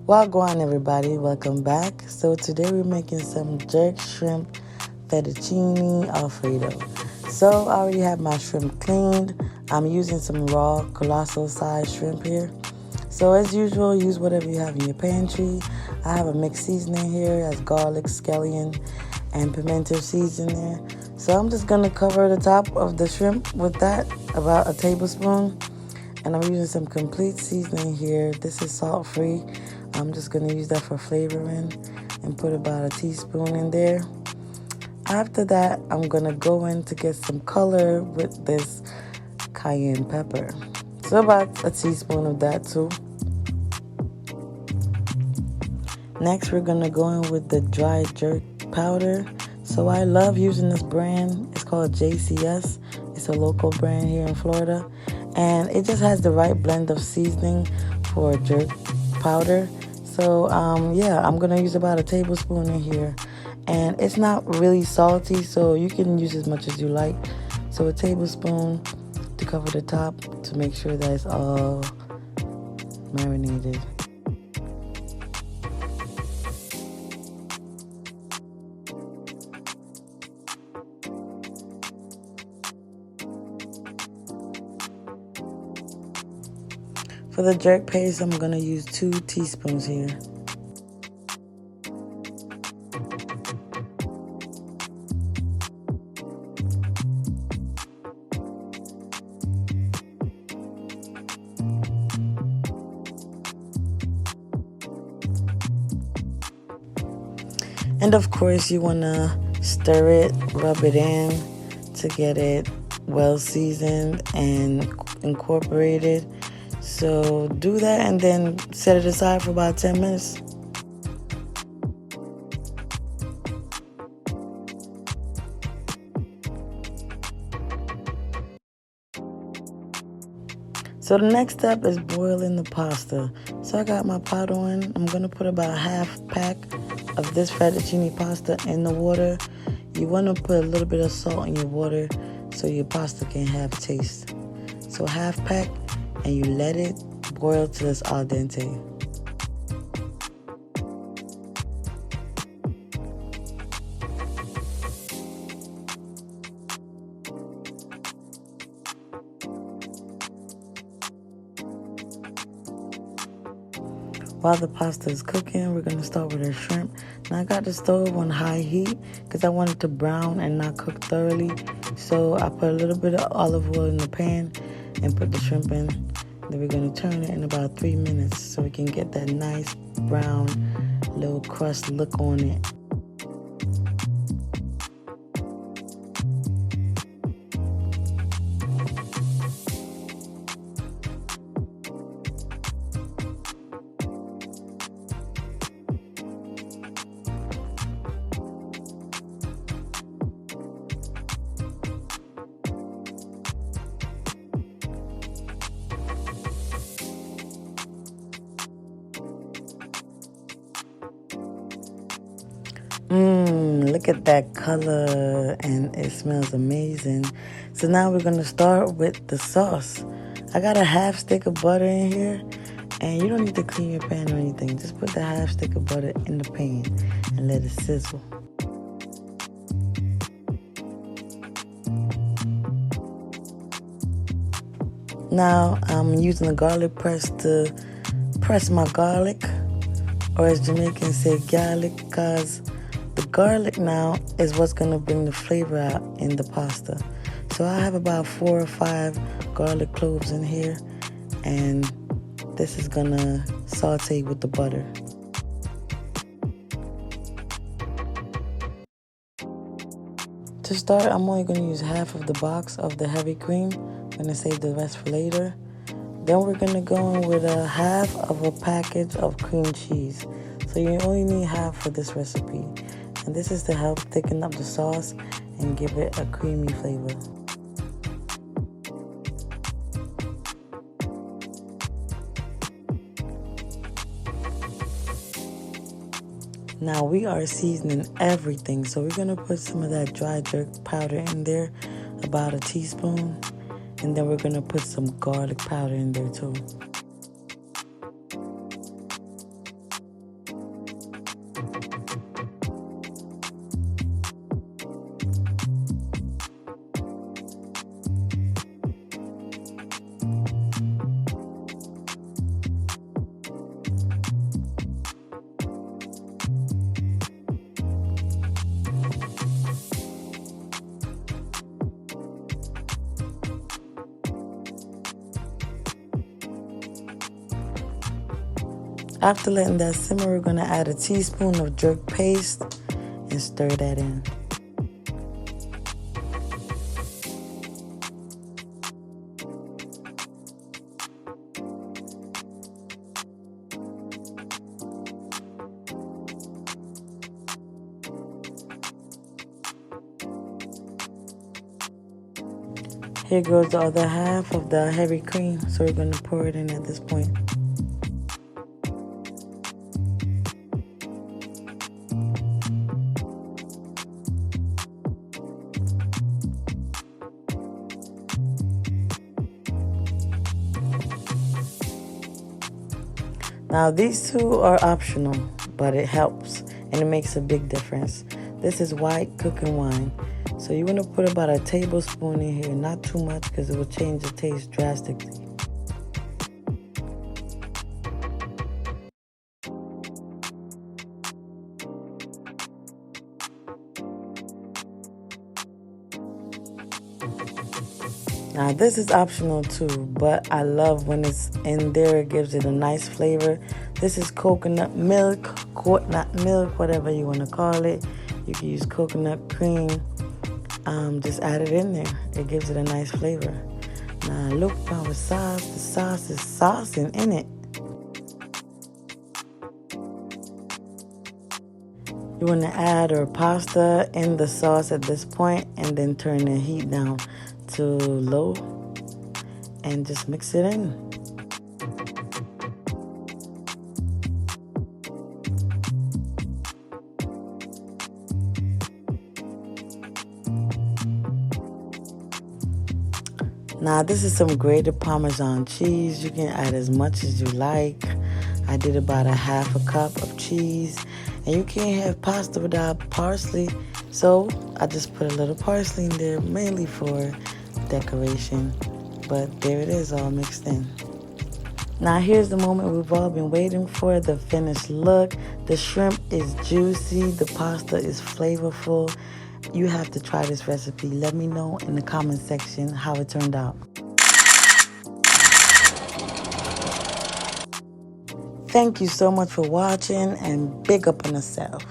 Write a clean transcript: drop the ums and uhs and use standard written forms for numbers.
Well, go on everybody, welcome back. So today we're making some jerk shrimp fettuccine alfredo. So I already have my shrimp cleaned. I'm using some raw colossal size shrimp here. So as usual, use whatever you have in your pantry. I have a mixed seasoning here. It has garlic, scallion, and pimento seeds in there. So I'm just gonna cover the top of the shrimp with that, about a tablespoon. And I'm using some complete seasoning here. This is salt free. I'm just gonna use that for flavoring and put about a teaspoon in there. After that, I'm gonna go in to get some color with this cayenne pepper. So about a teaspoon of that too. Next, we're gonna go in with the dry jerk powder. So I love using this brand. It's called JCS. It's a local brand here in Florida. And it just has the right blend of seasoning for jerk powder. So yeah, I'm gonna use about a tablespoon in here. And it's not really salty, so you can use as much as you like. So a tablespoon to cover the top to make sure that it's all marinated. For the jerk paste, I'm going to use 2 teaspoons here. And of course, you want to stir it, rub it in to get it well seasoned and incorporated. So do that and then set it aside for about 10 minutes. So the next step is boiling the pasta. So I got my pot on. I'm going to put about half pack of this fettuccine pasta in the water. You want to put a little bit of salt in your water so your pasta can have taste. So half pack, and you let it boil till it's al dente. While the pasta is cooking, we're going to start with our shrimp. Now I got the stove on high heat because I want it to brown and not cook thoroughly. So I put a little bit of olive oil in the pan and put the shrimp in. Then we're going to turn it in about 3 minutes so we can get that nice brown little crust look on it. Look at that color, and it smells amazing. So now we're gonna start with the sauce. I got a half stick of butter in here, and you don't need to clean your pan or anything. Just put the half stick of butter in the pan and let it sizzle. Now I'm using a garlic press to press my garlic, or as Jamaicans say, garlic, because the garlic now is what's going to bring the flavor out in the pasta. So I have about 4 or 5 garlic cloves in here, and this is going to saute with the butter. To start, I'm only going to use half of the box of the heavy cream. I'm going to save the rest for later. Then we're going to go in with a half of a package of cream cheese. So you only need half for this recipe. And this is to help thicken up the sauce and give it a creamy flavor. Now we are seasoning everything, so we're gonna put some of that dry jerk powder in there, about a teaspoon, and then we're gonna put some garlic powder in there too. After letting that simmer, we're going to add a teaspoon of jerk paste and stir that in. Here goes the other half of the heavy cream, so we're going to pour it in at this point. Now these two are optional, but it helps and it makes a big difference. This is white cooking wine. So you want to put about a tablespoon in here, not too much because it will change the taste drastically. Now this is optional too, but I love when it's in there. It gives it a nice flavor. This is coconut milk, whatever you want to call it. You can use coconut cream. Just add it in there. It gives it a nice flavor. Now look, our sauce. The sauce is saucing in it. You want to add our pasta in the sauce at this point and then turn the heat down to low and just mix it in. Now this is some grated Parmesan cheese. You can add as much as you like. I did about a half a cup of cheese. And you can't have pasta without parsley. So I just put a little parsley in there, mainly for decoration. But there it is, all mixed in. Now here's the moment we've all been waiting for, the finished look. The shrimp is juicy. The pasta is flavorful. You have to try this recipe. Let me know in the comment section how it turned out. Thank you so much for watching and big up on yourself.